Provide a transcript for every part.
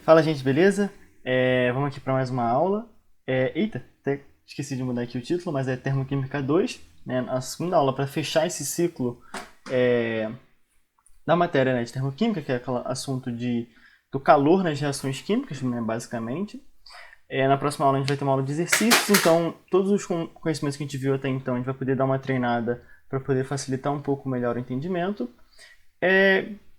Fala, gente, beleza? Vamos aqui para mais uma aula. Eita, até esqueci de mudar aqui o título, mas é Termoquímica 2, né? A segunda aula para fechar esse ciclo da matéria, né, de termoquímica, que é aquele assunto do calor nas reações químicas, né, basicamente. Na próxima aula a gente vai ter uma aula de exercícios, então todos os conhecimentos que a gente viu até então a gente vai poder dar uma treinada para poder facilitar um pouco melhor o entendimento.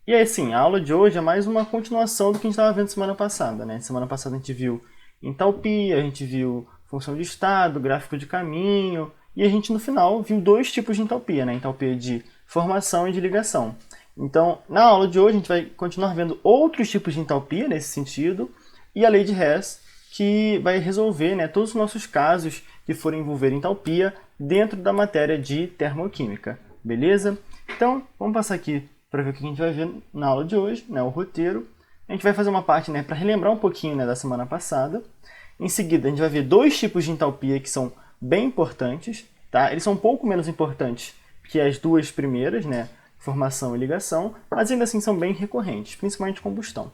E aí, assim, a aula de hoje é mais uma continuação do que a gente estava vendo semana passada, né? Semana passada a gente viu entalpia, a gente viu função de estado, gráfico de caminho, e a gente no final viu dois tipos de entalpia, né? Entalpia de formação e de ligação. Então, na aula de hoje a gente vai continuar vendo outros tipos de entalpia nesse sentido, e a lei de Hess, que vai resolver, né, todos os nossos casos que forem envolver entalpia dentro da matéria de termoquímica, beleza? Então, vamos passar aqui para ver o que a gente vai ver na aula de hoje, né, o roteiro. A gente vai fazer uma parte, né, para relembrar um pouquinho, né, da semana passada. Em seguida, a gente vai ver dois tipos de entalpia que são bem importantes, tá? Eles são um pouco menos importantes que as duas primeiras, né, formação e ligação, mas ainda assim são bem recorrentes, principalmente combustão.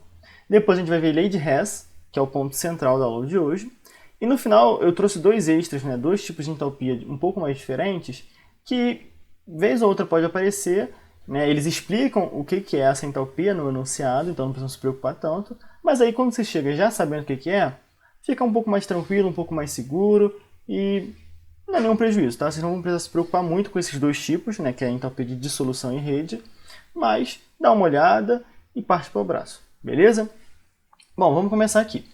Depois a gente vai ver lei de Hess, que é o ponto central da aula de hoje. E no final eu trouxe dois extras, né, dois tipos de entalpia um pouco mais diferentes, que vez ou outra pode aparecer, né, eles explicam o que é essa entalpia no enunciado, então não precisa se preocupar tanto. Mas aí quando você chega já sabendo o que é, fica um pouco mais tranquilo, um pouco mais seguro e não é nenhum prejuízo, tá? Vocês não vão precisar se preocupar muito com esses dois tipos, né, que é a entalpia de dissolução em rede, mas dá uma olhada e parte para o braço, beleza? Bom, vamos começar aqui.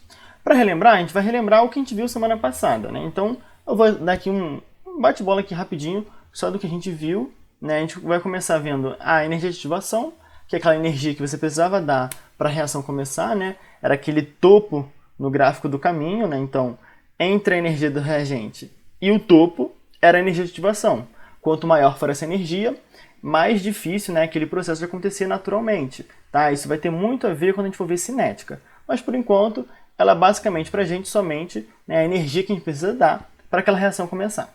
Para relembrar, a gente vai relembrar o que a gente viu semana passada, né? Então, eu vou dar aqui um bate-bola aqui rapidinho, só do que a gente viu, né? A gente vai começar vendo a energia de ativação, que é aquela energia que você precisava dar para a reação começar, né? Era aquele topo no gráfico do caminho, né? Então, entre a energia do reagente e o topo, era a energia de ativação. Quanto maior for essa energia, mais difícil, né, aquele processo de acontecer naturalmente, tá? Isso vai ter muito a ver quando a gente for ver cinética. Mas, por enquanto, ela é basicamente para a gente somente, né, a energia que a gente precisa dar para aquela reação começar.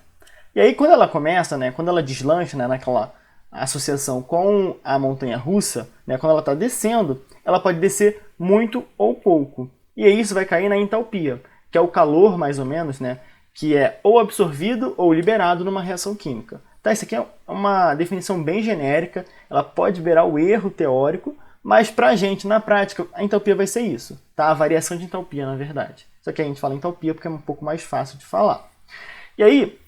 E aí, quando ela começa, né, quando ela deslancha, né, naquela associação com a montanha-russa, né, quando ela está descendo, ela pode descer muito ou pouco. E aí isso vai cair na entalpia, que é o calor, mais ou menos, né, que é ou absorvido ou liberado numa reação química. Tá, isso aqui é uma definição bem genérica, ela pode beirar o erro teórico, mas para a gente, na prática, a entalpia vai ser isso, tá? A variação de entalpia, na verdade. Só que a gente fala entalpia porque é um pouco mais fácil de falar. E aí,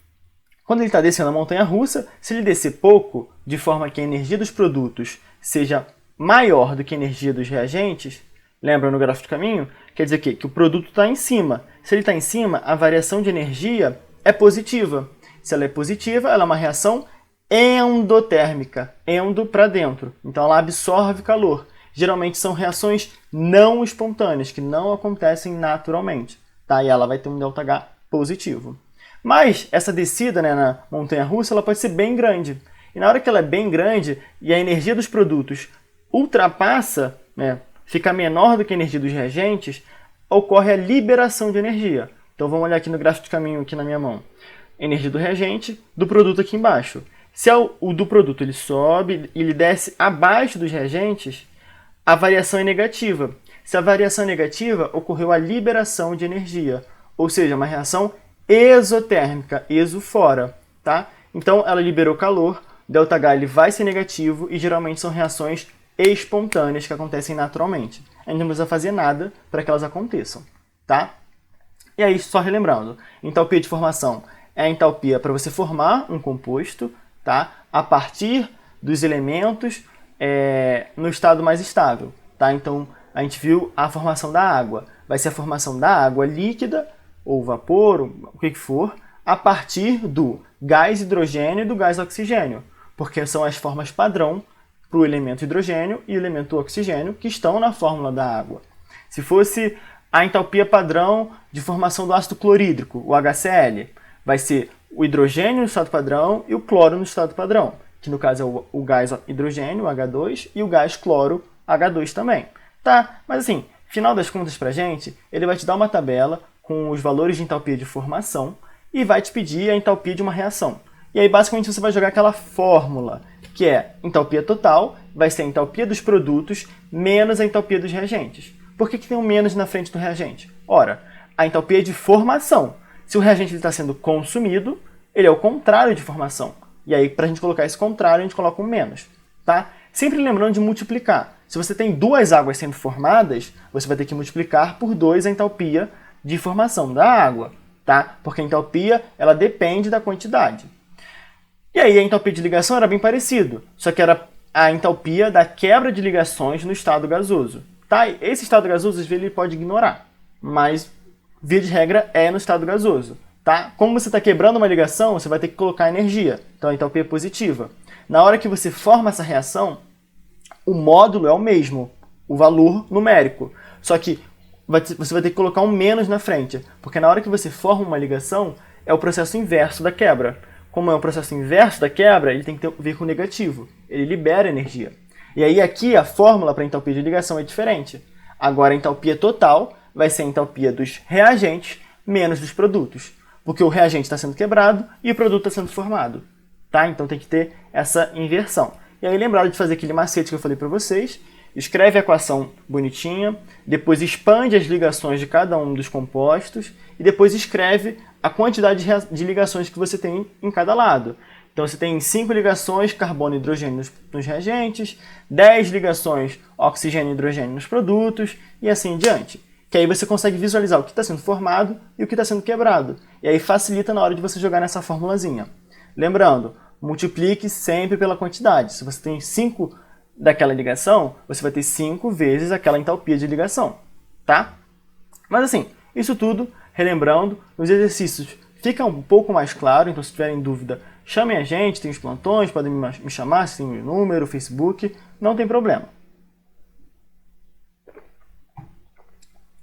quando ele está descendo a montanha-russa, se ele descer pouco, de forma que a energia dos produtos seja maior do que a energia dos reagentes, lembra no gráfico de caminho? Quer dizer que o produto está em cima. Se ele está em cima, a variação de energia é positiva. Se ela é positiva, ela é uma reação endotérmica, endo para dentro. Então ela absorve calor. Geralmente são reações não espontâneas, que não acontecem naturalmente, tá? E ela vai ter um ΔH positivo. Mas essa descida, né, na montanha-russa, ela pode ser bem grande. E na hora que ela é bem grande e a energia dos produtos ultrapassa, né, fica menor do que a energia dos reagentes, ocorre a liberação de energia. Então vamos olhar aqui no gráfico de caminho aqui na minha mão. Energia do reagente, do produto aqui embaixo. Se o do produto ele sobe e ele desce abaixo dos reagentes, a variação é negativa. Se a variação é negativa, ocorreu a liberação de energia, ou seja, uma reação exotérmica, exo fora, tá? Então ela liberou calor, ΔH ele vai ser negativo e geralmente são reações espontâneas que acontecem naturalmente. A gente não precisa fazer nada para que elas aconteçam, tá? E aí, só relembrando, entalpia de formação é a entalpia para você formar um composto, tá? A partir dos elementos no estado mais estável, tá? Então, a gente viu a formação da água. Vai ser a formação da água líquida, ou vapor, ou o que for, a partir do gás hidrogênio e do gás oxigênio, porque são as formas padrão para o elemento hidrogênio e o elemento oxigênio que estão na fórmula da água. Se fosse a entalpia padrão de formação do ácido clorídrico, o HCl, vai ser o hidrogênio no estado padrão e o cloro no estado padrão, que no caso é o gás hidrogênio, o H2, e o gás cloro, H2 também. Tá? Mas assim, final das contas pra gente, ele vai te dar uma tabela com os valores de entalpia de formação e vai te pedir a entalpia de uma reação. E aí basicamente você vai jogar aquela fórmula, que é entalpia total, vai ser a entalpia dos produtos menos a entalpia dos reagentes. Por que tem um menos na frente do reagente? Ora, a entalpia é de formação. Se o reagente está sendo consumido, ele é o contrário de formação. E aí, para a gente colocar esse contrário, a gente coloca um menos. Tá? Sempre lembrando de multiplicar. Se você tem duas águas sendo formadas, você vai ter que multiplicar por 2 a entalpia de formação da água. Tá? Porque a entalpia ela depende da quantidade. E aí a entalpia de ligação era bem parecido, só que era a entalpia da quebra de ligações no estado gasoso. Tá? Esse estado gasoso, às vezes, ele pode ignorar, mas, via de regra, é no estado gasoso. Tá? Como você está quebrando uma ligação, você vai ter que colocar energia, então a entalpia é positiva. Na hora que você forma essa reação, o módulo é o mesmo, o valor numérico, só que você vai ter que colocar um menos na frente, porque na hora que você forma uma ligação, é o processo inverso da quebra. Como é o processo inverso da quebra, ele tem que ver com o negativo. Ele libera energia. E aí aqui a fórmula para a entalpia de ligação é diferente. Agora a entalpia total vai ser a entalpia dos reagentes menos dos produtos. Porque o reagente está sendo quebrado e o produto está sendo formado. Tá? Então tem que ter essa inversão. E aí lembrado de fazer aquele macete que eu falei para vocês. Escreve a equação bonitinha, depois expande as ligações de cada um dos compostos e depois escreve a quantidade de ligações que você tem em cada lado. Então você tem 5 ligações carbono e hidrogênio nos reagentes, 10 ligações oxigênio e hidrogênio nos produtos e assim em diante. Que aí você consegue visualizar o que está sendo formado e o que está sendo quebrado. E aí facilita na hora de você jogar nessa formulazinha. Lembrando, multiplique sempre pela quantidade. Se você tem 5 daquela ligação, você vai ter 5 vezes aquela entalpia de ligação, tá? Mas assim, isso tudo, relembrando, nos exercícios fica um pouco mais claro, então se tiverem dúvida, chamem a gente, tem os plantões, podem me chamar, se tem o meu número, o Facebook, não tem problema.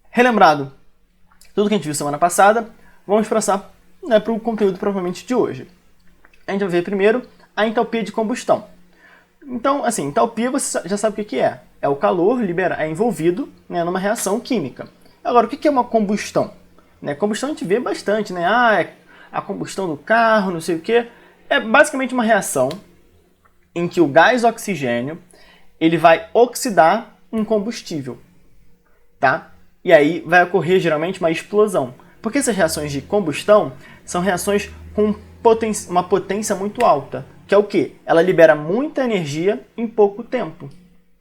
Relembrado tudo que a gente viu semana passada, vamos passar para o conteúdo propriamente de hoje. A gente vai ver primeiro a entalpia de combustão. Então, assim, entalpia você já sabe o que é. É o calor envolvido, né, numa reação química. Agora, o que é uma combustão? Combustão a gente vê bastante, né? É a combustão do carro, não sei o quê. É basicamente uma reação em que o gás oxigênio ele vai oxidar um combustível, tá? E aí vai ocorrer geralmente uma explosão. Porque essas reações de combustão são reações com uma potência muito alta. Que é o quê? Ela libera muita energia em pouco tempo,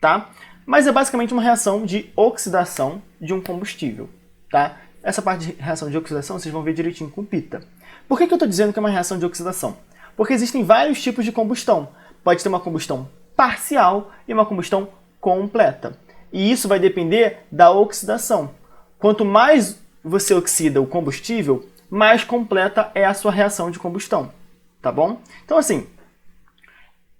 tá? Mas é basicamente uma reação de oxidação de um combustível, tá? Essa parte de reação de oxidação vocês vão ver direitinho com pita. Por que eu estou dizendo que é uma reação de oxidação? Porque existem vários tipos de combustão. Pode ter uma combustão parcial e uma combustão completa. E isso vai depender da oxidação. Quanto mais você oxida o combustível, mais completa é a sua reação de combustão, tá bom? Então assim,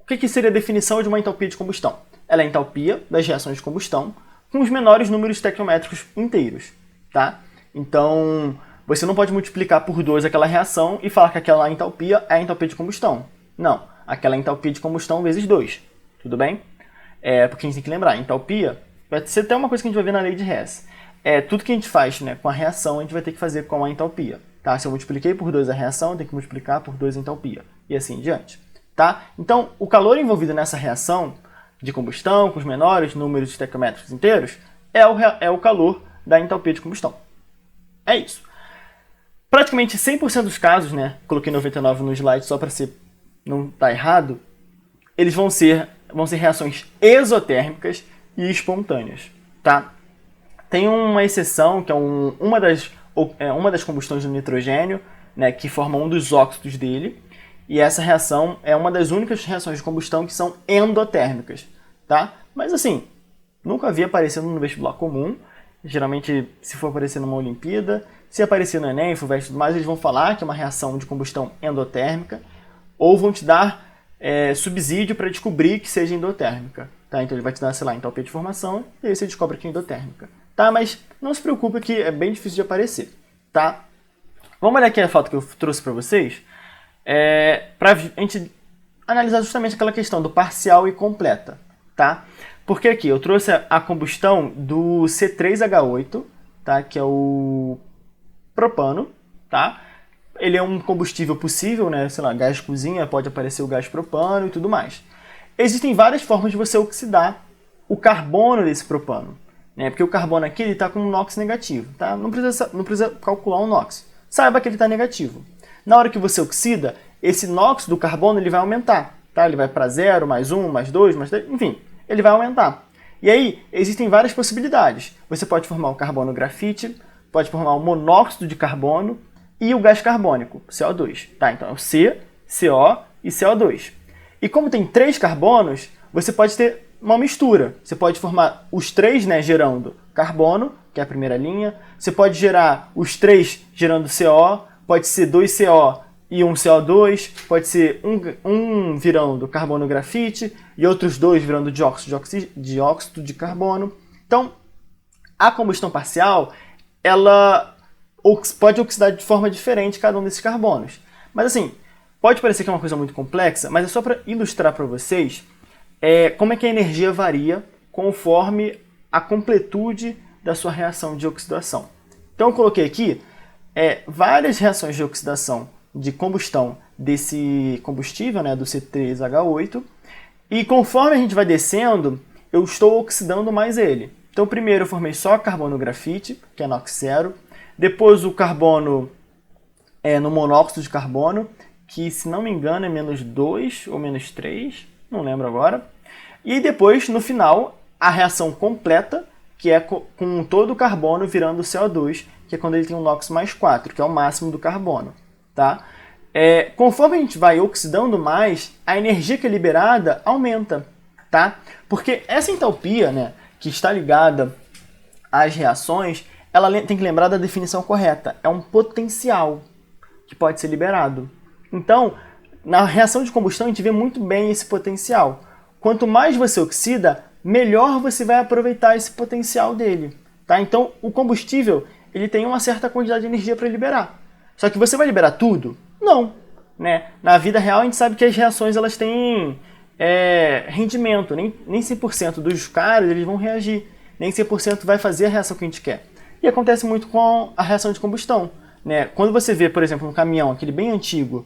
o que seria a definição de uma entalpia de combustão? Ela é a entalpia das reações de combustão com os menores números estequiométricos inteiros, tá? Então, você não pode multiplicar por 2 aquela reação e falar que aquela entalpia é a entalpia de combustão. Não, aquela é a entalpia de combustão vezes 2, tudo bem? Porque a gente tem que lembrar, entalpia vai ser até uma coisa que a gente vai ver na lei de Hess. Tudo que a gente faz, né, com a reação, a gente vai ter que fazer com a entalpia. Tá? Se eu multipliquei por 2 a reação, eu tenho que multiplicar por 2 a entalpia, e assim em diante. Tá? Então, o calor envolvido nessa reação de combustão, com os menores números estequiométricos inteiros, é o calor da entalpia de combustão. É isso. Praticamente 100% dos casos, né, coloquei 99 no slide só para não estar errado, eles vão ser reações exotérmicas e espontâneas. Tá? Tem uma exceção, que é uma das combustões do nitrogênio, né, que forma um dos óxidos dele, e essa reação é uma das únicas reações de combustão que são endotérmicas, tá? Mas assim, nunca vi aparecendo no vestibular comum. Geralmente, se for aparecer numa Olimpíada, se aparecer no Enem, FUVEST e tudo mais, eles vão falar que é uma reação de combustão endotérmica, ou vão te dar subsídio para descobrir que seja endotérmica, tá? Então ele vai te dar, sei lá, entalpia de formação, e aí você descobre que é endotérmica, tá? Mas não se preocupe que é bem difícil de aparecer, tá? Vamos olhar aqui a foto que eu trouxe para vocês, para a gente analisar justamente aquela questão do parcial e completa, tá? Porque aqui eu trouxe a combustão do C3H8, tá? Que é o propano, tá? Ele é um combustível possível, né? Sei lá, gás de cozinha, pode aparecer o gás propano e tudo mais. Existem várias formas de você oxidar o carbono desse propano, né? Porque o carbono aqui está com um NOx negativo, tá? Não precisa calcular um NOx. Saiba que ele está negativo. Na hora que você oxida, esse NOx do carbono ele vai aumentar, tá? Ele vai para 0, mais 1, mais 2, mais 3, enfim, ele vai aumentar. E aí, existem várias possibilidades. Você pode formar o carbono grafite, pode formar o monóxido de carbono e o gás carbônico, CO2. Tá? Então é o C, CO e CO2. E como tem 3 carbonos, você pode ter uma mistura. Você pode formar os 3, né, gerando carbono, que é a primeira linha. Você pode gerar os 3 gerando CO, pode ser 2 CO e um CO2, pode ser um virando carbono grafite e outros 2 virando dióxido de carbono. Então, a combustão parcial, ela pode oxidar de forma diferente cada um desses carbonos. Mas assim, pode parecer que é uma coisa muito complexa, mas é só para ilustrar para vocês como é que a energia varia conforme a completude da sua reação de oxidação. Então eu coloquei aqui várias reações de oxidação de combustão desse combustível, né, do C3H8, e conforme a gente vai descendo, eu estou oxidando mais ele. Então primeiro eu formei só carbono grafite, que é NOx 0, depois o carbono no monóxido de carbono, que se não me engano é menos 2 ou menos 3, não lembro agora. E depois, no final, a reação completa, que é com todo o carbono virando CO2, que é quando ele tem um NOx mais 4, que é o máximo do carbono. Tá? Conforme a gente vai oxidando mais, a energia que é liberada aumenta. Tá? Porque essa entalpia, né, que está ligada às reações, ela tem que lembrar da definição correta. É um potencial que pode ser liberado. Então, na reação de combustão, a gente vê muito bem esse potencial. Quanto mais você oxida, melhor você vai aproveitar esse potencial dele. Tá? Então, o combustível ele tem uma certa quantidade de energia para liberar. Só que você vai liberar tudo? Não. Né? Na vida real, a gente sabe que as reações elas têm rendimento. Nem 100% dos caras eles vão reagir. Nem 100% vai fazer a reação que a gente quer. E acontece muito com a reação de combustão. Né? Quando você vê, por exemplo, um caminhão, aquele bem antigo,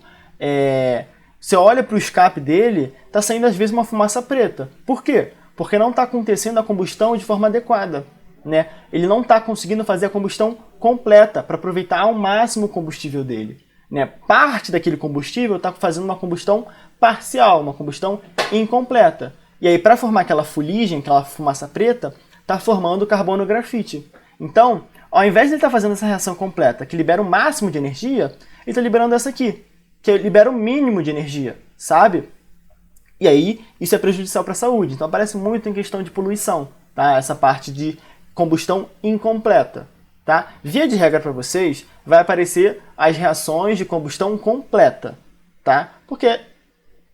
você olha para o escape dele, está saindo às vezes uma fumaça preta. Por quê? Porque não está acontecendo a combustão de forma adequada. Né? Ele não está conseguindo fazer a combustão completa para aproveitar ao máximo o combustível dele. Né? Parte daquele combustível está fazendo uma combustão parcial, uma combustão incompleta. E aí, para formar aquela fuligem, aquela fumaça preta, está formando carbono grafite. Então, ao invés de ele estar fazendo essa reação completa, que libera o máximo de energia, ele está liberando essa aqui, que libera o mínimo de energia, sabe? E aí, isso é prejudicial para a saúde. Então, aparece muito em questão de poluição, tá? Essa parte de combustão incompleta, tá? Via de regra para vocês, vai aparecer as reações de combustão completa, tá? Porque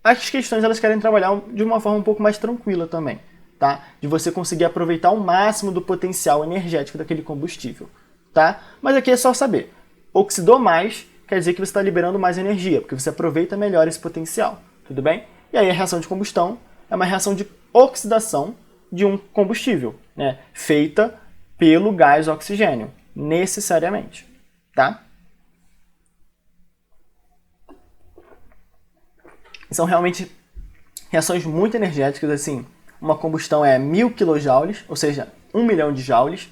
as questões elas querem trabalhar de uma forma um pouco mais tranquila também, tá? De você conseguir aproveitar o máximo do potencial energético daquele combustível, tá? Mas aqui é só saber, oxidou mais, quer dizer que você está liberando mais energia, porque você aproveita melhor esse potencial, tudo bem? E aí a reação de combustão é uma reação de oxidação de um combustível, né? Feita pelo gás oxigênio, necessariamente, tá? São realmente reações muito energéticas, assim, uma combustão é 1000 kJ, ou seja, 1 milhão de joules,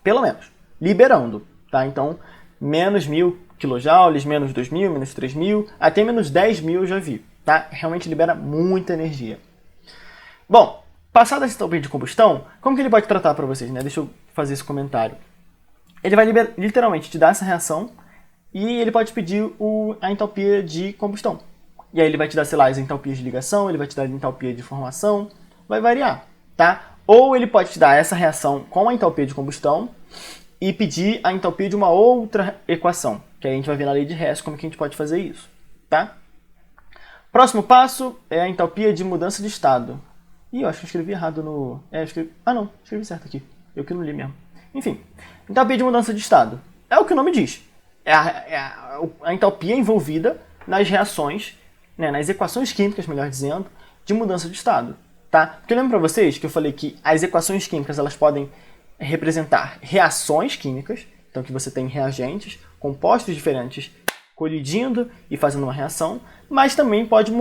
pelo menos, liberando, tá? Então, menos 1000 kJ, menos 2000, menos 3000, até menos 10.000 eu já vi, tá? Realmente libera muita energia. Bom, passada essa entalpia de combustão, como que ele pode tratar para vocês, né? Deixa eu fazer esse comentário. Ele vai literalmente te dar essa reação e ele pode pedir a entalpia de combustão. E aí ele vai te dar, sei lá, as entalpias de ligação, ele vai te dar a entalpia de formação, vai variar, tá? Ou ele pode te dar essa reação com a entalpia de combustão e pedir a entalpia de uma outra equação, que aí a gente vai ver na lei de Hess como que a gente pode fazer isso, tá? Próximo passo é a entalpia de mudança de estado. Ih, eu acho que eu escrevi errado no... escrevi certo aqui. Eu que não li mesmo. Enfim, entalpia de mudança de estado. É o que o nome diz. É a entalpia envolvida nas reações, né, nas equações químicas, melhor dizendo, de mudança de estado. Tá? Porque lembra para vocês que eu falei que as equações químicas elas podem representar reações químicas, então que você tem reagentes, compostos diferentes colidindo e fazendo uma reação, mas também pode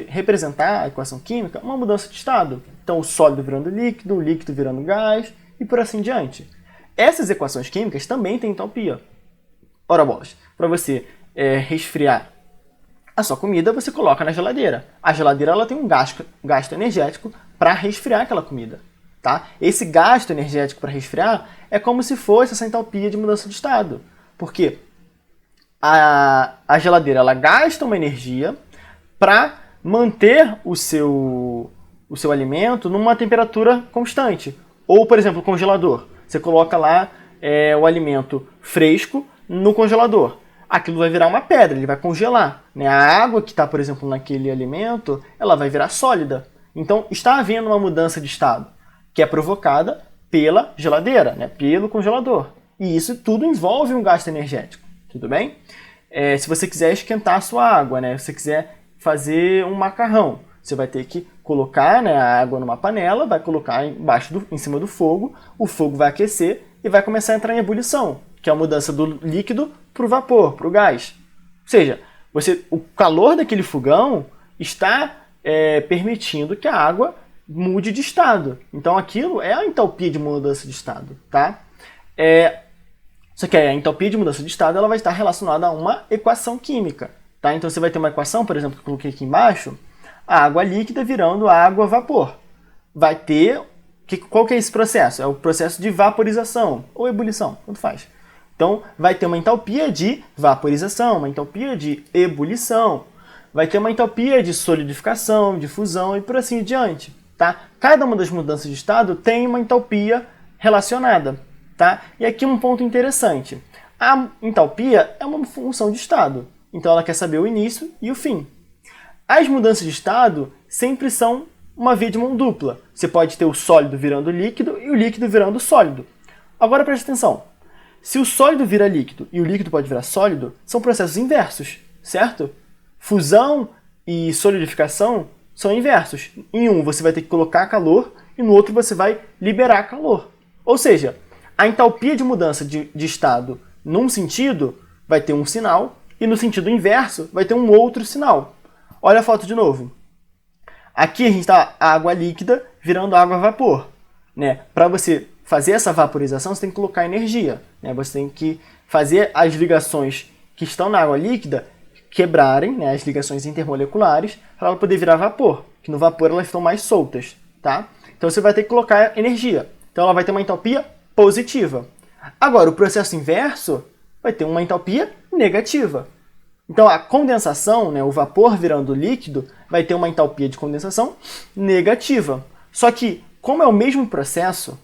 representar a equação química uma mudança de estado. Então o sólido virando líquido, o líquido virando gás e por assim diante. Essas equações químicas também têm entalpia. Ora bolas, para você resfriar a sua comida, você coloca na geladeira. A geladeira ela tem um gasto energético para resfriar aquela comida. Tá? Esse gasto energético para resfriar é como se fosse essa entalpia de mudança de estado. Porque a geladeira ela gasta uma energia para manter o seu alimento numa temperatura constante. Ou, por exemplo, o congelador. Você coloca lá o alimento fresco no congelador. Aquilo vai virar uma pedra, ele vai congelar. Né? A água que está, por exemplo, naquele alimento, ela vai virar sólida. Então, está havendo uma mudança de estado, que é provocada pela geladeira, né? Pelo congelador. E isso tudo envolve um gasto energético. Tudo bem? Se você quiser esquentar a sua água, né? Se você quiser fazer um macarrão, você vai ter que colocar, né, a água numa panela, vai colocar em cima do fogo, o fogo vai aquecer e vai começar a entrar em ebulição, que é a mudança do líquido para o vapor, para o gás. Ou seja, o calor daquele fogão está permitindo que a água mude de estado. Então aquilo é a entalpia de mudança de estado. Tá? Só que a entalpia de mudança de estado ela vai estar relacionada a uma equação química. Tá? Então você vai ter uma equação, por exemplo, que eu coloquei aqui embaixo, a água líquida virando água vapor. Vai ter... Qual que é esse processo? É o processo de vaporização ou ebulição, tanto faz. Então vai ter uma entalpia de vaporização, uma entalpia de ebulição, vai ter uma entalpia de solidificação, de fusão e por assim diante. Tá? Cada uma das mudanças de estado tem uma entalpia relacionada. Tá? E aqui um ponto interessante. A entalpia é uma função de estado. Então ela quer saber o início e o fim. As mudanças de estado sempre são uma via de mão dupla. Você pode ter o sólido virando líquido e o líquido virando sólido. Agora preste atenção. Se o sólido vira líquido e o líquido pode virar sólido, são processos inversos, certo? Fusão e solidificação são inversos. Em um você vai ter que colocar calor e no outro você vai liberar calor. Ou seja, a entalpia de mudança de estado num sentido vai ter um sinal e no sentido inverso vai ter um outro sinal. Olha a foto de novo. Aqui a gente está água líquida virando água a vapor. Né? Para você fazer essa vaporização, você tem que colocar energia. Né? Você tem que fazer as ligações que estão na água líquida quebrarem, né? As ligações intermoleculares, para ela poder virar vapor. Que no vapor elas estão mais soltas. Tá? Então você vai ter que colocar energia. Então ela vai ter uma entalpia positiva. Agora, o processo inverso vai ter uma entalpia negativa. Então, a condensação, né, o vapor virando líquido, vai ter uma entalpia de condensação negativa. Só que, como é o mesmo processo,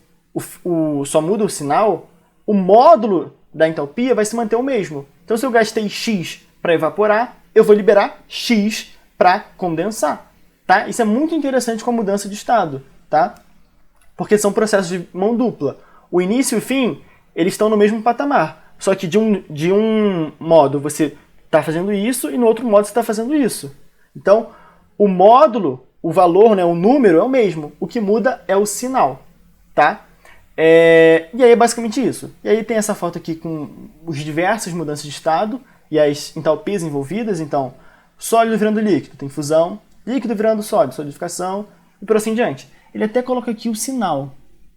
só muda o sinal, o módulo da entalpia vai se manter o mesmo. Então, se eu gastei X para evaporar, eu vou liberar X para condensar. Tá? Isso é muito interessante com a mudança de estado. Tá? Porque são processos de mão dupla. O início e o fim, eles estão no mesmo patamar. Só que de um modo você está fazendo isso e no outro modo você está fazendo isso. Então, o módulo, o valor, né, o número é o mesmo. O que muda é o sinal. Tá? E aí é basicamente isso. E aí tem essa foto aqui com os diversas mudanças de estado e as entalpias envolvidas. Então, sólido virando líquido, tem fusão. Líquido virando sólido, solidificação e por assim diante. Ele até coloca aqui o sinal.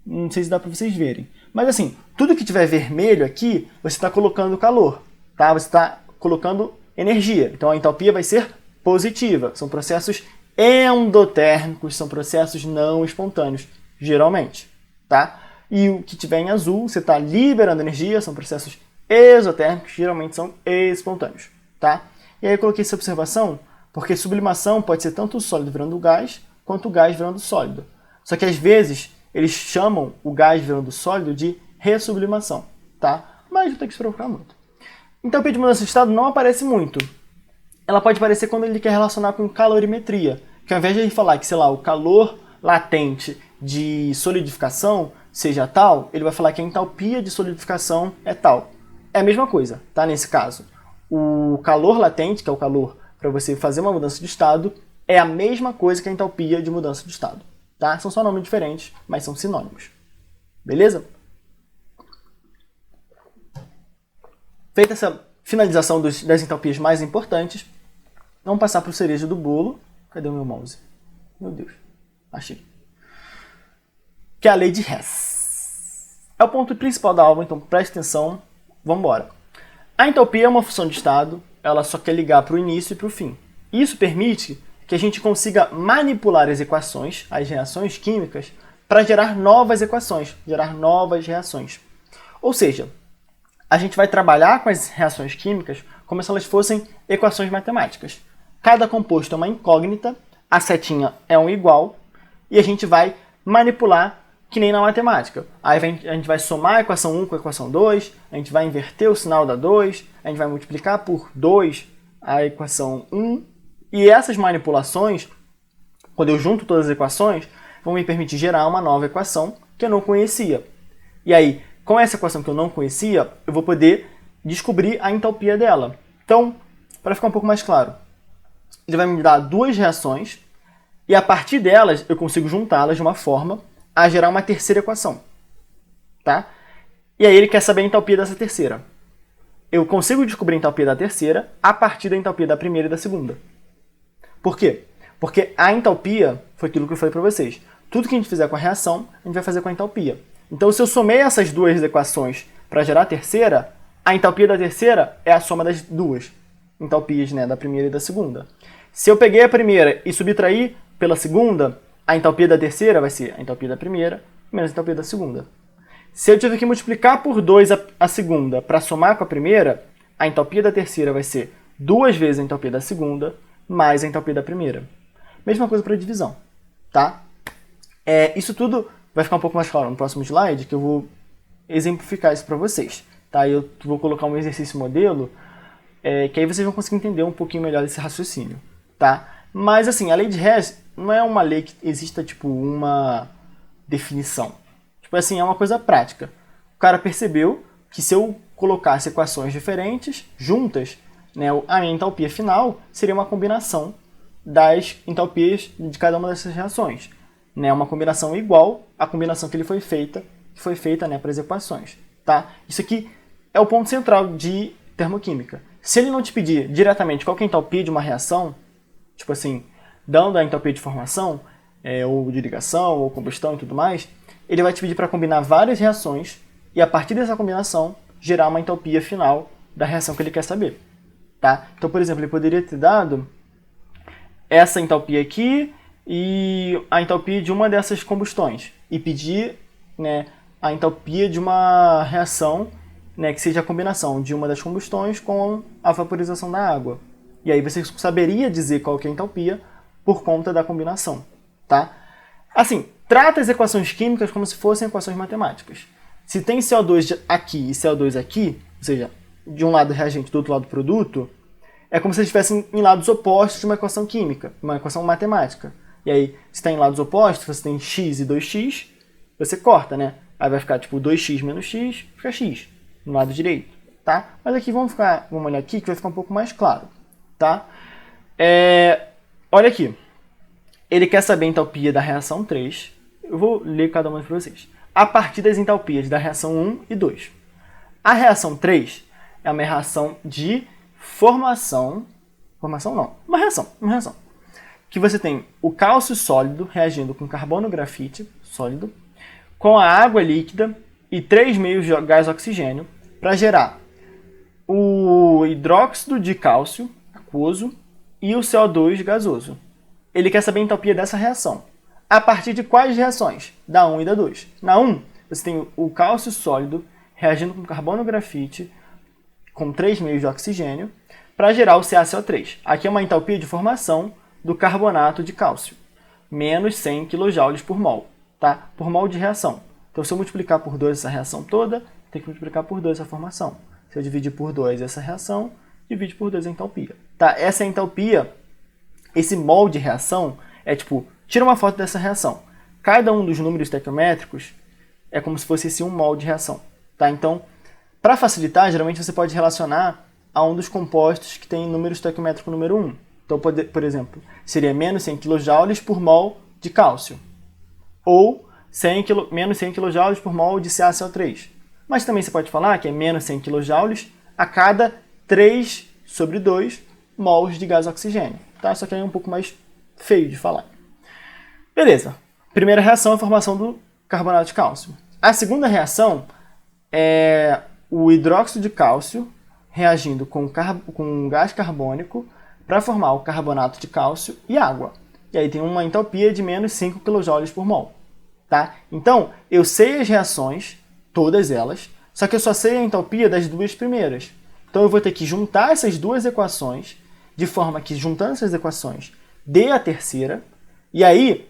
Não sei se dá para vocês verem. Mas assim, tudo que tiver vermelho aqui, você está colocando calor. Tá? Você está colocando energia. Então a entalpia vai ser positiva. São processos endotérmicos, são processos não espontâneos, geralmente. Tá? E o que tiver em azul, você está liberando energia, são processos exotérmicos, geralmente são espontâneos. Tá? E aí eu coloquei essa observação, porque sublimação pode ser tanto o sólido virando gás, quanto o gás virando sólido. Só que às vezes eles chamam o gás virando sólido de ressublimação. Tá? Mas não tem que se preocupar muito. Então, a de mudança de estado não aparece muito. Ela pode aparecer quando ele quer relacionar com calorimetria. Que ao invés de ele falar que, sei lá, o calor latente de solidificação seja tal, ele vai falar que a entalpia de solidificação é tal. É a mesma coisa, tá? Nesse caso. O calor latente, que é o calor para você fazer uma mudança de estado, é a mesma coisa que a entalpia de mudança de estado. Tá? São só nomes diferentes, mas são sinônimos. Beleza? Feita essa finalização das entalpias mais importantes, vamos passar para o cereja do bolo. Cadê o meu mouse? Meu Deus. Achei. Que é a lei de Hess. é o ponto principal da aula, então preste atenção, vamos embora. A entalpia é uma função de estado, ela só quer ligar para o início e para o fim. Isso permite que a gente consiga manipular as equações, as reações químicas, para gerar novas equações, gerar novas reações. Ou seja, a gente vai trabalhar com as reações químicas como se elas fossem equações matemáticas. Cada composto é uma incógnita, a setinha é um igual, e a gente vai manipular que nem na matemática. Aí a gente vai somar a equação 1 com a equação 2, a gente vai inverter o sinal da 2, a gente vai multiplicar por 2 a equação 1, e essas manipulações, quando eu junto todas as equações, vão me permitir gerar uma nova equação que eu não conhecia. E aí, com essa equação que eu não conhecia, eu vou poder descobrir a entalpia dela. Então, para ficar um pouco mais claro, ele vai me dar duas reações, e a partir delas eu consigo juntá-las de uma forma a gerar uma terceira equação, tá? E aí ele quer saber a entalpia dessa terceira. Eu consigo descobrir a entalpia da terceira a partir da entalpia da primeira e da segunda. Por quê? Porque a entalpia foi aquilo que eu falei para vocês. Tudo que a gente fizer com a reação, a gente vai fazer com a entalpia. Então, se eu somei essas duas equações para gerar a terceira, a entalpia da terceira é a soma das duas entalpias, né, da primeira e da segunda. Se eu peguei a primeira e subtrair pela segunda, a entalpia da terceira vai ser a entalpia da primeira menos a entalpia da segunda. Se eu tiver que multiplicar por 2 a segunda para somar com a primeira, a entalpia da terceira vai ser 2 vezes a entalpia da segunda mais a entalpia da primeira. Mesma coisa para divisão, tá? Isso tudo vai ficar um pouco mais claro no próximo slide, que eu vou exemplificar isso para vocês. Tá? Eu vou colocar um exercício modelo, que aí vocês vão conseguir entender um pouquinho melhor esse raciocínio. Tá? Mas assim, a lei de Hess não é uma lei que exista tipo uma definição. Tipo assim, é uma coisa prática. O cara percebeu que se eu colocasse equações diferentes, juntas, né, a minha entalpia final seria uma combinação das entalpias de cada uma dessas reações. Né, uma combinação igual à combinação que foi feita, né, para as equações. Tá? Isso aqui é o ponto central de termoquímica. Se ele não te pedir diretamente qual que é a entalpia de uma reação, tipo assim, dando a entalpia de formação, ou de ligação, ou combustão e tudo mais, ele vai te pedir para combinar várias reações e a partir dessa combinação gerar uma entalpia final da reação que ele quer saber. Tá? Então, por exemplo, ele poderia ter dado essa entalpia aqui e a entalpia de uma dessas combustões e pedir, né, a entalpia de uma reação, né, que seja a combinação de uma das combustões com a vaporização da água. E aí você saberia dizer qual que é a entalpia por conta da combinação, tá? Assim, trata as equações químicas como se fossem equações matemáticas. Se tem CO2 aqui e CO2 aqui, ou seja, de um lado reagente do outro lado produto, é como se eles estivessem em lados opostos de uma equação química, uma equação matemática. E aí, se está em lados opostos, você tem x e 2x, você corta, né? Aí vai ficar tipo 2x menos x, fica x no lado direito, tá? Mas aqui vamos olhar aqui que vai ficar um pouco mais claro, tá? Olha aqui. Ele quer saber a entalpia da reação 3. Eu vou ler cada uma para vocês. A partir das entalpias da reação 1 e 2. A reação 3 é uma reação de formação... Formação não. Uma reação. Que você tem o cálcio sólido reagindo com carbono grafite sólido, com a água líquida e 3 meios de gás oxigênio para gerar o hidróxido de cálcio aquoso e o CO2 gasoso. Ele quer saber a entalpia dessa reação. A partir de quais reações? Da 1 e da 2. Na 1, você tem o cálcio sólido reagindo com carbono grafite com 3 meios de oxigênio para gerar o CaCO3. Aqui é uma entalpia de formação do carbonato de cálcio, menos 100 kJ por mol, tá? Por mol de reação. Então, se eu multiplicar por 2 essa reação toda, tem que multiplicar por 2 essa formação. Se eu dividir por 2 essa reação, divide por 2 a entalpia. Tá? Essa entalpia, esse mol de reação, é tipo, tira uma foto dessa reação. Cada um dos números estequiométricos é como se fosse esse 1 mol de reação. Tá? Então, para facilitar, geralmente você pode relacionar a um dos compostos que tem número estequiométrico número 1. Então, por exemplo, seria menos 100 kJ por mol de cálcio. Ou menos 100 kJ por mol de CaCO3. Mas também você pode falar que é menos 100 kJ a cada 3 sobre 2 mols de gás oxigênio. Tá? Só que aí é um pouco mais feio de falar. Beleza. Primeira reação é a formação do carbonato de cálcio. A segunda reação é o hidróxido de cálcio reagindo com gás carbônico para formar o carbonato de cálcio e água. E aí tem uma entalpia de menos 5 kJ por mol. Tá? Então, eu sei as reações, todas elas, só que eu só sei a entalpia das duas primeiras. Então eu vou ter que juntar essas duas equações, de forma que, juntando essas equações, dê a terceira, e aí,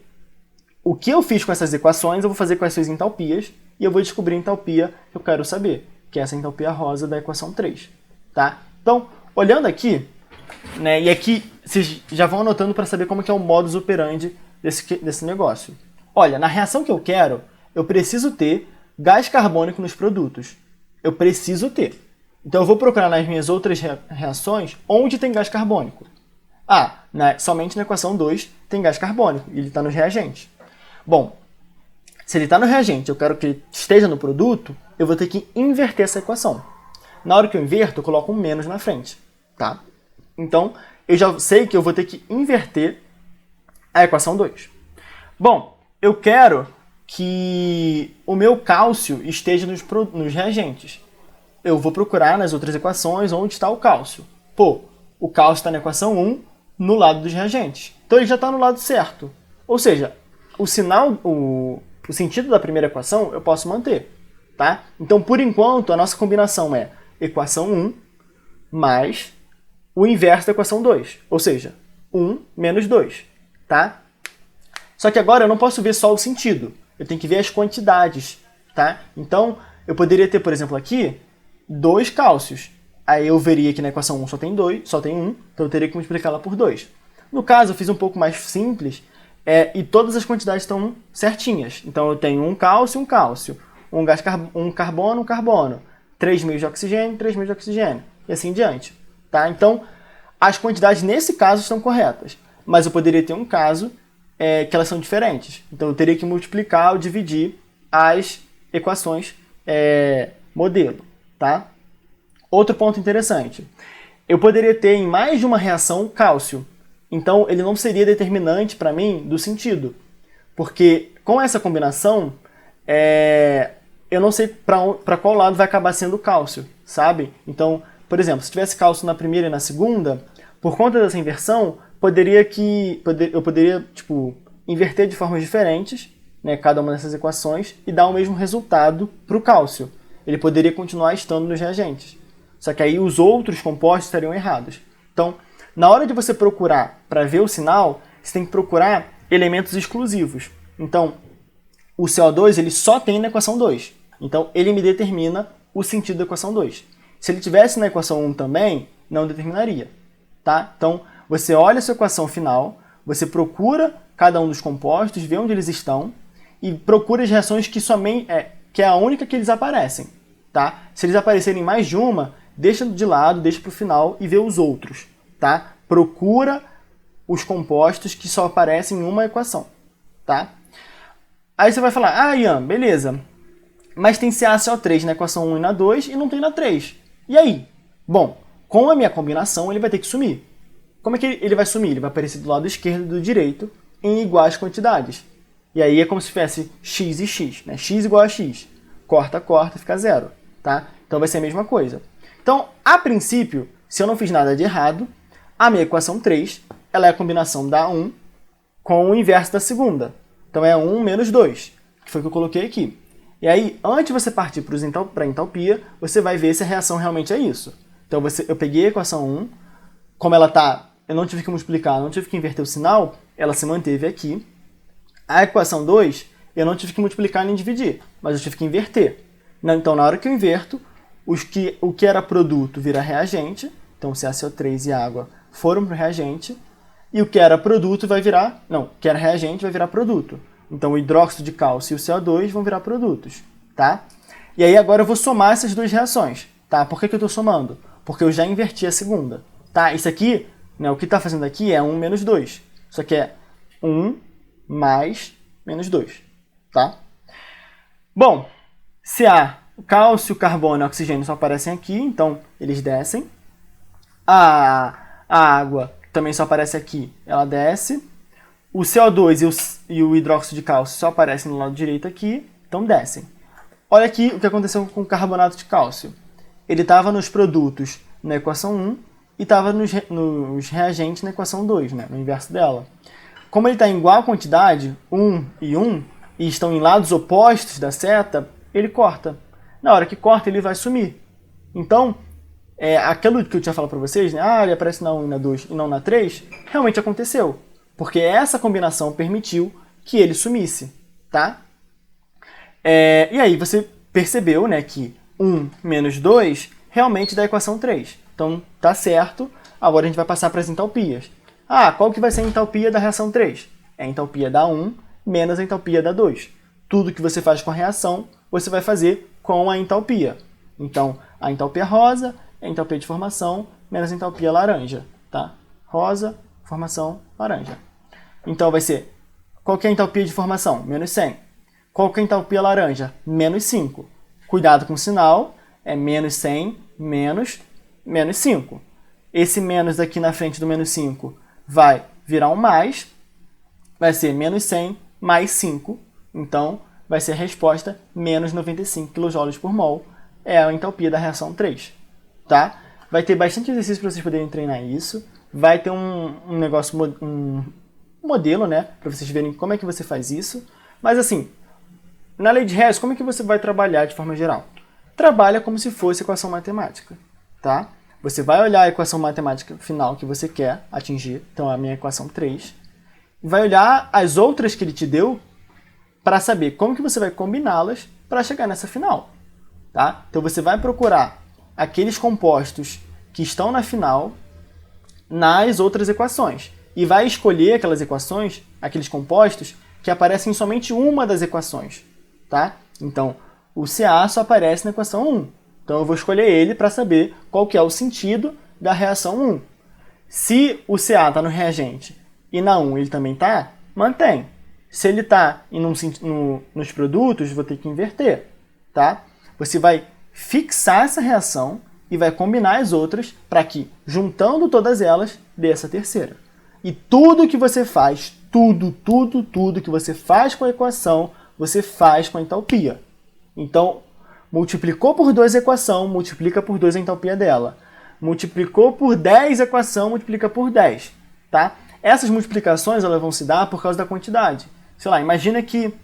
o que eu fiz com essas equações, eu vou fazer com as suas entalpias, e eu vou descobrir a entalpia que eu quero saber, que é essa entalpia rosa da equação 3. Tá? Então, olhando aqui, né, e aqui vocês já vão anotando para saber como que é o modus operandi desse negócio. Olha, na reação que eu quero, eu preciso ter gás carbônico nos produtos. Eu preciso ter. Então eu vou procurar nas minhas outras reações onde tem gás carbônico. Somente na equação 2 tem gás carbônico, e ele está nos reagentes. Bom, se ele está no reagente eu quero que ele esteja no produto, eu vou ter que inverter essa equação. Na hora que eu inverto, eu coloco um menos na frente. Tá? Então, eu já sei que eu vou ter que inverter a equação 2. Bom, eu quero que o meu cálcio esteja nos reagentes. Eu vou procurar nas outras equações onde está o cálcio. Pô, o cálcio está na equação 1, no lado dos reagentes. Então ele já está no lado certo. Ou seja, o sentido da primeira equação eu posso manter. Tá? Então, por enquanto, a nossa combinação é equação 1 mais o inverso da equação 2. Ou seja, 1 menos 2. Tá? Só que agora eu não posso ver só o sentido. Eu tenho que ver as quantidades. Tá? Então, eu poderia ter, por exemplo, aqui, 2 cálcios. Aí eu veria que na equação 1 só tem 1, então eu teria que multiplicá-la por 2. No caso, eu fiz um pouco mais simples, e todas as quantidades estão certinhas. Então eu tenho um cálcio, um carbono, 3 meios de oxigênio, 3 meios de oxigênio, e assim em diante. Tá? Então, as quantidades nesse caso estão corretas, mas eu poderia ter um caso que elas são diferentes. Então eu teria que multiplicar ou dividir as equações modelo. Tá? Outro ponto interessante, eu poderia ter em mais de uma reação cálcio, então ele não seria determinante para mim do sentido, porque com essa combinação, eu não sei para qual lado vai acabar sendo o cálcio, sabe? Então, por exemplo, se tivesse cálcio na primeira e na segunda, por conta dessa inversão, eu poderia inverter de formas diferentes, né, cada uma dessas equações, e dar o mesmo resultado para o cálcio. Ele poderia continuar estando nos reagentes. Só que aí os outros compostos estariam errados. Então, na hora de você procurar para ver o sinal, você tem que procurar elementos exclusivos. Então, o CO2 ele só tem na equação 2. Então, ele me determina o sentido da equação 2. Se ele tivesse na equação 1 também, não determinaria. Tá? Então, você olha a sua equação final, você procura cada um dos compostos, vê onde eles estão, e procura as reações que é a única que eles aparecem. Tá? Se eles aparecerem mais de uma, deixa de lado, deixa para o final e vê os outros. Tá? Procura os compostos que só aparecem em uma equação. Tá? Aí você vai falar, Ian, beleza, mas tem CaCO3 na equação 1 e na 2 e não tem na 3. E aí? Bom, com a minha combinação ele vai ter que sumir. Como é que ele vai sumir? Ele vai aparecer do lado esquerdo e do direito em iguais quantidades. E aí é como se tivesse x e x, né? X igual a x. Corta, corta, fica zero. Tá? Então vai ser a mesma coisa. Então, a princípio, se eu não fiz nada de errado, a minha equação 3 ela é a combinação da 1 com o inverso da segunda. Então é 1 menos 2, que foi o que eu coloquei aqui. E aí, antes de você partir para a entalpia, você vai ver se a reação realmente é isso. Então eu peguei a equação 1, como ela está, eu não tive que multiplicar, não tive que inverter o sinal, ela se manteve aqui. A equação 2, eu não tive que multiplicar nem dividir, mas eu tive que inverter. Então, na hora que eu inverto, o que era produto vira reagente, então CaCO3 e água foram para o reagente, e o que era produto vai virar, o que era reagente vai virar produto. Então o hidróxido de cálcio e o CO2 vão virar produtos, tá? E aí agora eu vou somar essas duas reações, tá? Por que eu estou somando? Porque eu já inverti a segunda, tá? Isso aqui, o que está fazendo aqui é 1 menos 2. Isso aqui é 1 mais menos 2, tá? Bom, cálcio, carbono e oxigênio só aparecem aqui, então eles descem. A água também só aparece aqui, ela desce. O CO2 e o hidróxido de cálcio só aparecem no lado direito aqui, então descem. olha aqui o que aconteceu com o carbonato de cálcio. Ele estava nos produtos na equação 1 e estava nos reagentes na equação 2, né, no inverso dela. Como ele está em igual quantidade, 1, e estão em lados opostos da seta, ele corta. Na hora que corta, ele vai sumir. Então, aquilo que eu tinha falado para vocês, né, ele aparece na 1 e na 2 e não na 3, realmente aconteceu. Porque essa combinação permitiu que ele sumisse, tá? E aí você percebeu, né, que 1 menos 2 realmente dá a equação 3. Então, tá certo. Agora a gente vai passar para as entalpias. Qual que vai ser a entalpia da reação 3? É a entalpia da 1 menos a entalpia da 2. Tudo que você faz com a reação, você vai fazer com a entalpia. Então, a entalpia rosa é a entalpia de formação menos a entalpia laranja, tá? Rosa, formação, laranja. Então, vai ser, qual que é a entalpia de formação? Menos 100. Qual que é a entalpia laranja? Menos 5. Cuidado com o sinal, é menos 100 menos 5. Esse menos aqui na frente do menos 5 vai virar um mais, vai ser menos 100 mais 5, então vai ser a resposta menos 95 kJ por mol, é a entalpia da reação 3, tá? Vai ter bastante exercício para vocês poderem treinar isso, vai ter um modelo, né, para vocês verem como é que você faz isso, mas assim, na lei de Hess, como é que você vai trabalhar de forma geral? Trabalha como se fosse equação matemática, tá? Você vai olhar a equação matemática final que você quer atingir, então a minha equação 3, e vai olhar as outras que ele te deu para saber como que você vai combiná-las para chegar nessa final, tá? Então você vai procurar aqueles compostos que estão na final nas outras equações e vai escolher aquelas equações, aqueles compostos que aparecem em somente uma das equações, tá? Então, o Ca só aparece na equação 1. Então eu vou escolher ele para saber qual que é o sentido da reação 1. Se o Ca está no reagente e na 1 ele também está, mantém. Se ele está nos produtos, vou ter que inverter, tá? Você vai fixar essa reação e vai combinar as outras para que, juntando todas elas, dê essa terceira. E tudo que você faz, tudo que você faz com a equação, você faz com a entalpia. Então, multiplicou por 2 a equação, multiplica por 2 a entalpia dela. Multiplicou por 10 a equação, multiplica por 10, tá? Essas multiplicações elas vão se dar por causa da quantidade. Sei lá, imagina que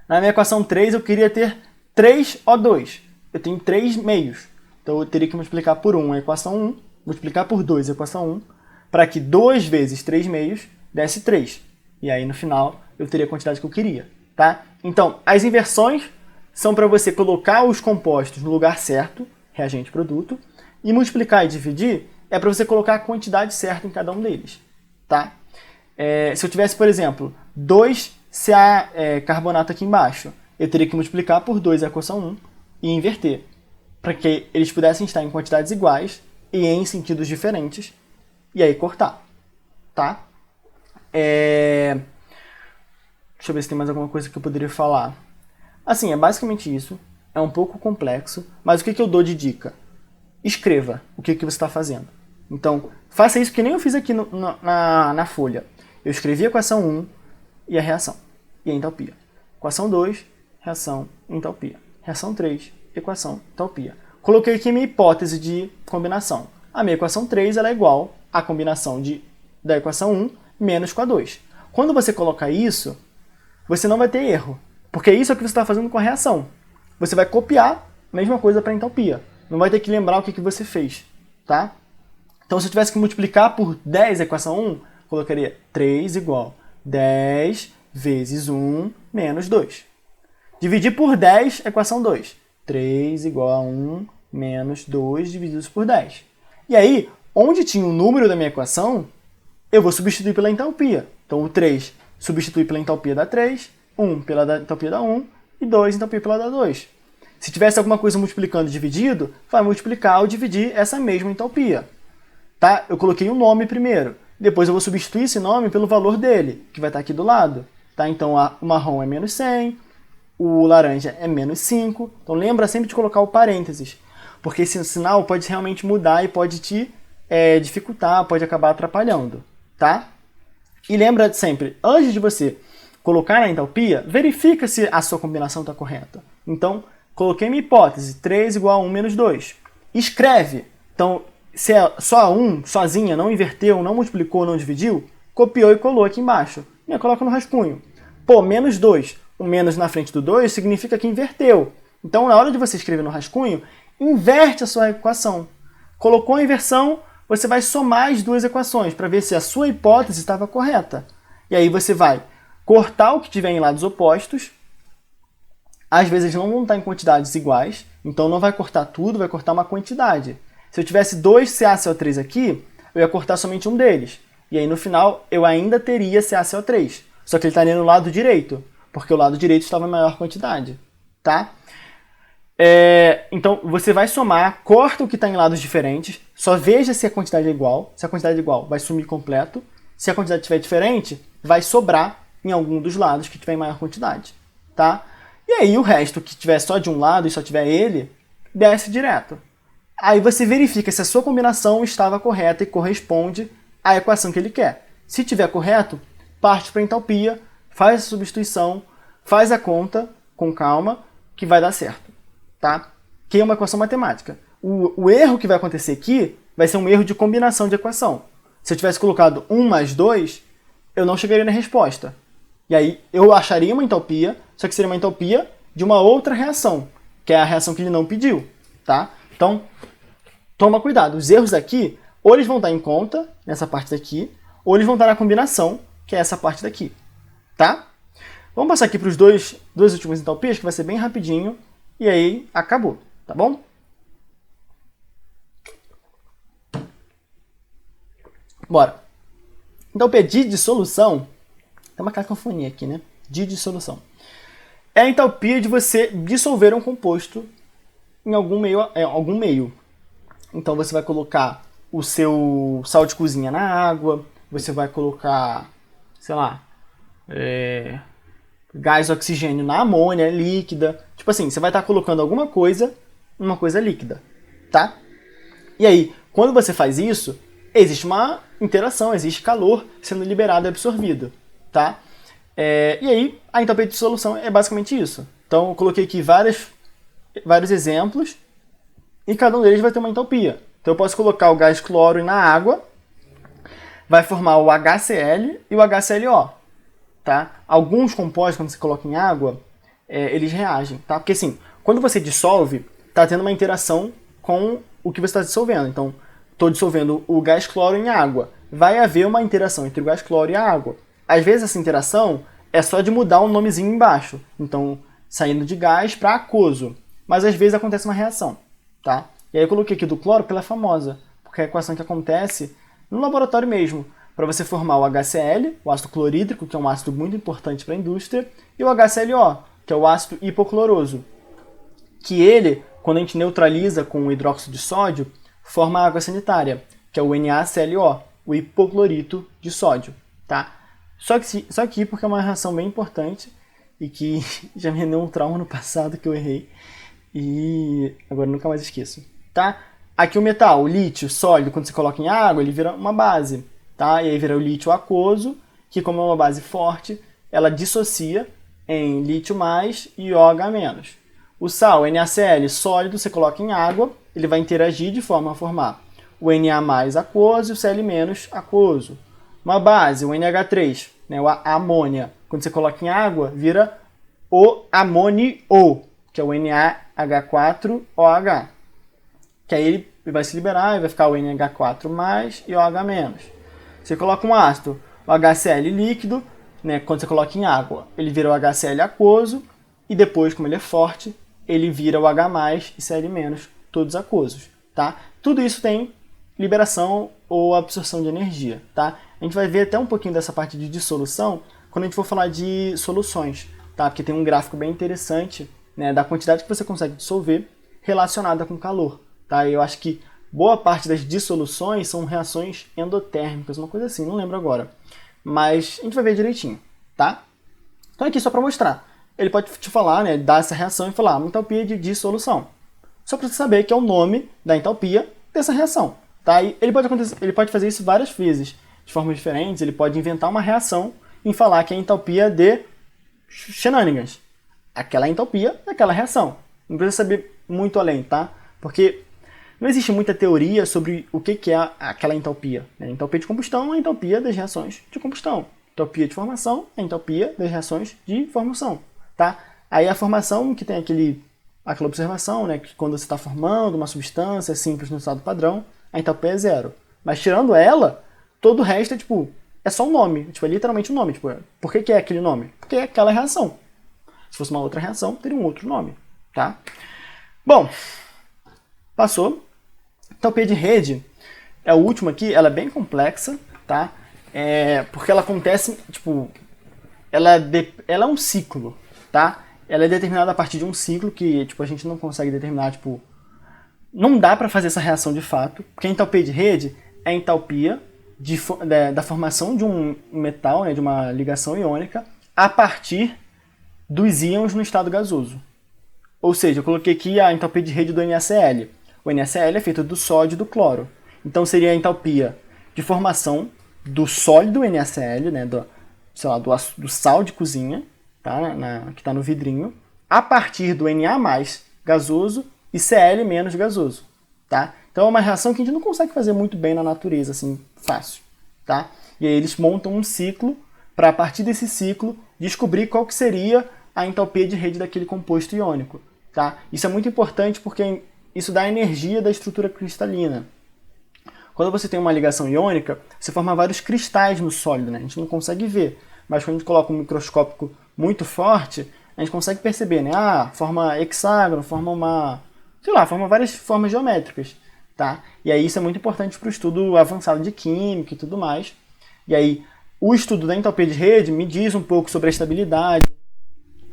na minha equação 3 eu queria ter 3O2. Eu tenho 3 meios. Então eu teria que multiplicar por 1 a equação 1, multiplicar por 2 a equação 1, para que 2 vezes 3 meios desse 3. E aí no final eu teria a quantidade que eu queria, tá? Então, as inversões são para você colocar os compostos no lugar certo, reagente produto, e multiplicar e dividir é para você colocar a quantidade certa em cada um deles, tá? Se eu tivesse, por exemplo, 2 Ca carbonato aqui embaixo, eu teria que multiplicar por 2 a equação 1 e inverter, para que eles pudessem estar em quantidades iguais e em sentidos diferentes, e aí cortar, tá? Deixa eu ver se tem mais alguma coisa que eu poderia falar. Assim, é basicamente isso. É um pouco complexo, mas o que eu dou de dica? Escreva o que você está fazendo. Então, faça isso que nem eu fiz aqui na folha. Eu escrevi a equação 1 e a reação, e a entalpia. Equação 2, reação, entalpia. Reação 3, equação, entalpia. Coloquei aqui a minha hipótese de combinação. A minha equação 3 ela é igual à combinação da equação 1 menos com a 2. Quando você colocar isso, você não vai ter erro, porque isso é o que você está fazendo com a reação. Você vai copiar a mesma coisa para a entalpia. Não vai ter que lembrar o que você fez, tá? Então, se eu tivesse que multiplicar por 10 a equação 1, colocaria 3 igual 10 vezes 1 menos 2. Dividir por 10, equação 2. 3 igual a 1 menos 2 divididos por 10. E aí, onde tinha o número da minha equação, eu vou substituir pela entalpia. Então, o 3 substitui pela entalpia da 3, 1 pela entalpia da 1 e 2 entalpia pela da 2. Se tivesse alguma coisa multiplicando e dividido, vai multiplicar ou dividir essa mesma entalpia. Tá? Eu coloquei um nome primeiro. Depois eu vou substituir esse nome pelo valor dele, que vai estar aqui do lado. Tá? Então, o marrom é menos 100, o laranja é menos 5. Então, lembra sempre de colocar o parênteses, porque esse sinal pode realmente mudar e pode te dificultar, pode acabar atrapalhando. Tá? E lembra sempre, antes de você colocar na entalpia, verifica se a sua combinação está correta. Então, coloquei minha hipótese, 3 igual a 1 menos 2. Escreve. Então, se é só a 1, sozinha, não inverteu, não multiplicou, não dividiu, copiou e colou aqui embaixo. E eu coloco no rascunho. Pô, menos 2. O menos na frente do 2 significa que inverteu. Então, na hora de você escrever no rascunho, inverte a sua equação. Colocou a inversão, você vai somar as duas equações para ver se a sua hipótese estava correta. E aí você vai cortar o que tiver em lados opostos. Às vezes não vão estar em quantidades iguais, então não vai cortar tudo, vai cortar uma quantidade. Se eu tivesse 2 CaCO3 aqui, eu ia cortar somente um deles. E aí no final eu ainda teria CaCO3. Só que ele estaria no lado direito, porque o lado direito estava em maior quantidade. Tá? Então você vai somar, corta o que está em lados diferentes, só veja se a quantidade é igual. Se a quantidade é igual, vai sumir completo. Se a quantidade estiver diferente, vai sobrar em algum dos lados que tiver em maior quantidade. Tá? E aí o resto que tiver só de um lado e só tiver ele, desce direto. Aí você verifica se a sua combinação estava correta e corresponde à equação que ele quer. Se tiver correto, parte para a entalpia, faz a substituição, faz a conta com calma, que vai dar certo. Tá? Que é uma equação matemática. O erro que vai acontecer aqui vai ser um erro de combinação de equação. Se eu tivesse colocado 1 mais 2, eu não chegaria na resposta. E aí eu acharia uma entalpia, só que seria uma entalpia de uma outra reação, que é a reação que ele não pediu. Tá? Então, toma cuidado. Os erros aqui, ou eles vão estar em conta, nessa parte daqui, ou eles vão estar na combinação, que é essa parte daqui. Tá? Vamos passar aqui para os dois últimos entalpias, que vai ser bem rapidinho. E aí, acabou, tá bom? Bora. Então, pedir dissolução, tem uma cacofonia aqui, né? De dissolução. É a entalpia de você dissolver um composto em algum meio. Então, você vai colocar o seu sal de cozinha na água, você vai colocar, sei lá, gás oxigênio na amônia líquida. Tipo assim, você vai estar colocando alguma coisa numa coisa líquida, tá? E aí, quando você faz isso, existe uma interação, existe calor sendo liberado e absorvido, tá? E aí, a entalpia de dissolução é basicamente isso. Então, eu coloquei aqui vários exemplos e cada um deles vai ter uma entalpia. Então, eu posso colocar o gás cloro na água, vai formar o HCl e o HClO. Tá? Alguns compostos, quando você coloca em água, eles reagem. Tá? Porque assim, quando você dissolve, está tendo uma interação com o que você está dissolvendo. Então, estou dissolvendo o gás cloro em água. Vai haver uma interação entre o gás cloro e a água. Às vezes essa interação é só de mudar um nomezinho embaixo. Então, saindo de gás para aquoso. Mas às vezes acontece uma reação. Tá? E aí eu coloquei aqui do cloro porque ela é famosa. Porque é a equação que acontece no laboratório mesmo. Para você formar o HCl, o ácido clorídrico, que é um ácido muito importante para a indústria, e o HClO, que é o ácido hipocloroso, que ele, quando a gente neutraliza com o hidróxido de sódio, forma a água sanitária, que é o NaClO, o hipoclorito de sódio. Tá? Só que porque é uma reação bem importante e que já me rendeu um trauma no passado que eu errei e agora nunca mais esqueço. Tá? Aqui o metal, o lítio sólido, quando você coloca em água, ele vira uma base. Tá? E aí vira o lítio aquoso, que como é uma base forte, ela dissocia em lítio mais e OH-. O sal, NaCl, sólido, você coloca em água, ele vai interagir de forma a formar o Na+ aquoso e o Cl- aquoso. Uma base, o NH3, né, a amônia, quando você coloca em água, vira o amônio, que é o NaH4OH. Que aí ele vai se liberar e vai ficar o NH4+ e OH-. Você coloca um ácido, o HCl líquido, né, quando você coloca em água, ele vira o HCl aquoso, e depois, como ele é forte, ele vira o H+, e Cl-, todos aquosos. Tá? Tudo isso tem liberação ou absorção de energia. Tá? A gente vai ver até um pouquinho dessa parte de dissolução quando a gente for falar de soluções, tá? Porque tem um gráfico bem interessante, né, da quantidade que você consegue dissolver relacionada com calor. Tá? E eu acho que boa parte das dissoluções são reações endotérmicas, uma coisa assim, não lembro agora. Mas a gente vai ver direitinho, tá? Então aqui só para mostrar. Ele pode te falar, né, dar essa reação e falar uma entalpia de dissolução. Só para você saber que é o nome da entalpia dessa reação, tá? E ele pode fazer isso várias vezes, de formas diferentes. Ele pode inventar uma reação e falar que é a entalpia de shenanigans. aquela entalpia daquela reação. Não precisa saber muito além, tá? Porque não existe muita teoria sobre o que é aquela entalpia. A entalpia de combustão é a entalpia das reações de combustão. Entalpia de formação é a entalpia das reações de formação, tá? Aí a formação, que tem aquela observação, né, que quando você está formando uma substância simples no estado padrão, a entalpia é zero. Mas tirando ela, todo o resto é só um nome. É literalmente um nome. Por que é aquele nome? Porque é aquela reação. Se fosse uma outra reação, teria um outro nome, tá? Bom, passou. Entalpia de rede é o último aqui, ela é bem complexa, tá? Porque ela acontece, ela é um ciclo, tá? Ela é determinada a partir de um ciclo que, a gente não consegue determinar, não dá para fazer essa reação de fato, porque a entalpia de rede é a entalpia da formação de um metal, né, de uma ligação iônica, a partir dos íons no estado gasoso. Ou seja, eu coloquei aqui a entalpia de rede do NaCl. O NaCl é feito do sódio e do cloro. Então seria a entalpia de formação do sólido NaCl, né, do sal de cozinha, tá, que está no vidrinho, a partir do Na+ gasoso e Cl- gasoso. Tá? Então é uma reação que a gente não consegue fazer muito bem na natureza, assim, fácil. Tá? E aí eles montam um ciclo para, a partir desse ciclo, descobrir qual que seria a entalpia de rede daquele composto iônico. Tá? Isso é muito importante porque isso dá a energia da estrutura cristalina. Quando você tem uma ligação iônica, você forma vários cristais no sólido, né? A gente não consegue ver, mas quando a gente coloca um microscópio muito forte, a gente consegue perceber, né? Forma hexágono, forma várias formas geométricas, tá? E aí isso é muito importante para o estudo avançado de química e tudo mais. E aí o estudo da entalpia de rede me diz um pouco sobre a estabilidade.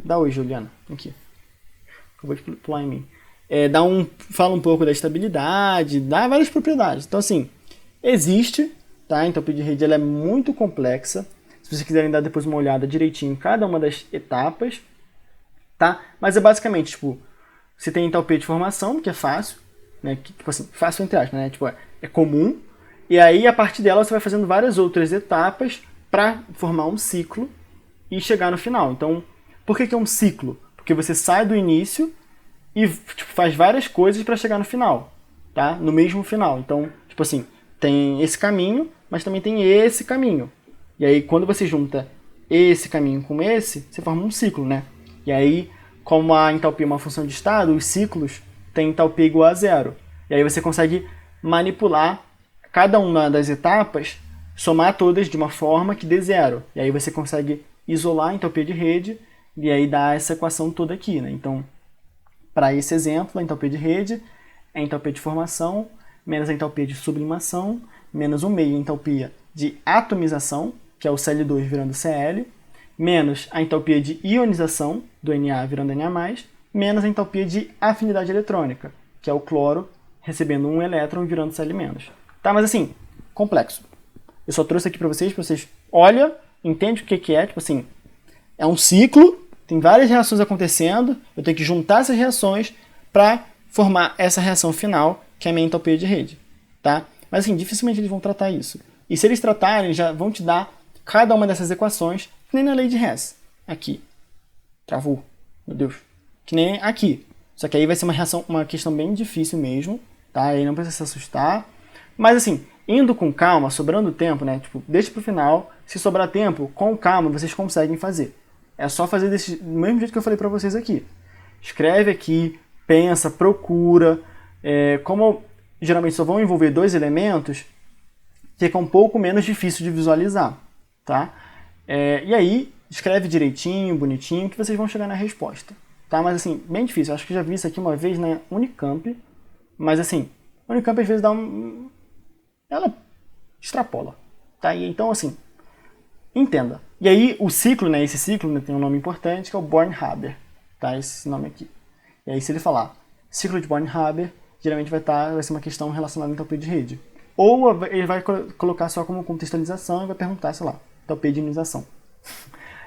Dá oi, Juliana, aqui. Acabou de pular em mim. Fala um pouco da estabilidade, dá várias propriedades. Então, assim, existe, tá? A entalpia de rede ela é muito complexa. Se vocês quiserem dar depois uma olhada direitinho em cada uma das etapas, tá? Mas é basicamente, você tem entalpia de formação, que é fácil, né? Fácil entre aspas, né? É comum. E aí, a partir dela, você vai fazendo várias outras etapas para formar um ciclo e chegar no final. Então, por que é um ciclo? Porque você sai do início e faz várias coisas para chegar no final, tá? No mesmo final. Então, tem esse caminho, mas também tem esse caminho. E aí, quando você junta esse caminho com esse, você forma um ciclo, né? E aí, como a entalpia é uma função de estado, os ciclos têm entalpia igual a zero. E aí você consegue manipular cada uma das etapas, somar todas de uma forma que dê zero. E aí você consegue isolar a entalpia de rede e aí dar essa equação toda aqui, né? Então, para esse exemplo, a entalpia de rede é a entalpia de formação menos a entalpia de sublimação menos 1/2 a entalpia de atomização, que é o Cl2 virando Cl, menos a entalpia de ionização, do Na virando Na+, menos a entalpia de afinidade eletrônica, que é o cloro recebendo um elétron virando Cl-. Tá, mas assim, complexo. Eu só trouxe aqui para vocês olha, entende o que é, é um ciclo, tem várias reações acontecendo, eu tenho que juntar essas reações para formar essa reação final, que é a minha entalpia de rede, tá? Mas assim, dificilmente eles vão tratar isso. E se eles tratarem, já vão te dar cada uma dessas equações, que nem na lei de Hess. Aqui. Travou. Meu Deus. Que nem aqui. Só que aí vai ser uma questão bem difícil mesmo, tá? Aí não precisa se assustar. Mas assim, indo com calma, sobrando tempo, né? Deixa pro final. Se sobrar tempo, com calma, vocês conseguem fazer. É só fazer do mesmo jeito que eu falei pra vocês aqui. Escreve aqui, pensa, procura. Como geralmente só vão envolver 2 elementos, fica um pouco menos difícil de visualizar, tá? E aí, escreve direitinho, bonitinho, que vocês vão chegar na resposta, tá? Mas assim, bem difícil. Eu acho que já vi isso aqui uma vez na Unicamp, mas assim, a Unicamp às vezes ela extrapola, tá? E, então assim, entenda. E aí, o ciclo, né? Esse ciclo, né, tem um nome importante, que é o Born-Haber, tá? Esse nome aqui. E aí, se ele falar ciclo de Born-Haber, geralmente vai ser uma questão relacionada à entalpia de rede. Ou ele vai colocar só como contextualização e vai perguntar, sei lá, entalpia de ionização.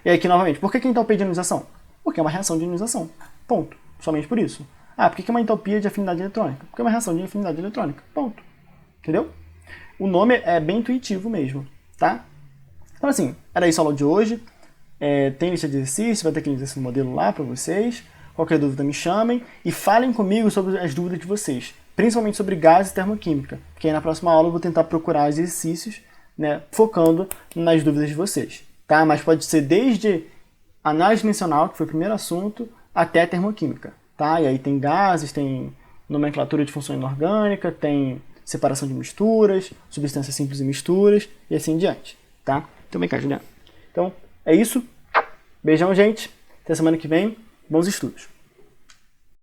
E aqui, novamente, por que entalpia de ionização? Porque é uma reação de ionização. Ponto. Somente por isso. Por que é uma entalpia de afinidade eletrônica? Porque é uma reação de afinidade eletrônica. Ponto. Entendeu? O nome é bem intuitivo mesmo, tá? Então, assim, era isso a aula de hoje. tem lista de exercícios, vai ter aquele exercício no modelo lá para vocês. Qualquer dúvida me chamem e falem comigo sobre as dúvidas de vocês, principalmente sobre gases e termoquímica, porque aí na próxima aula eu vou tentar procurar exercícios, né, focando nas dúvidas de vocês, tá? Mas pode ser desde análise dimensional, que foi o primeiro assunto, até termoquímica, tá? E aí tem gases, tem nomenclatura de função inorgânica, tem separação de misturas, substâncias simples e misturas, e assim em diante, tá? Então vem cá, Juliana. Então, é isso. Beijão, gente. Até semana que vem. Bons estudos.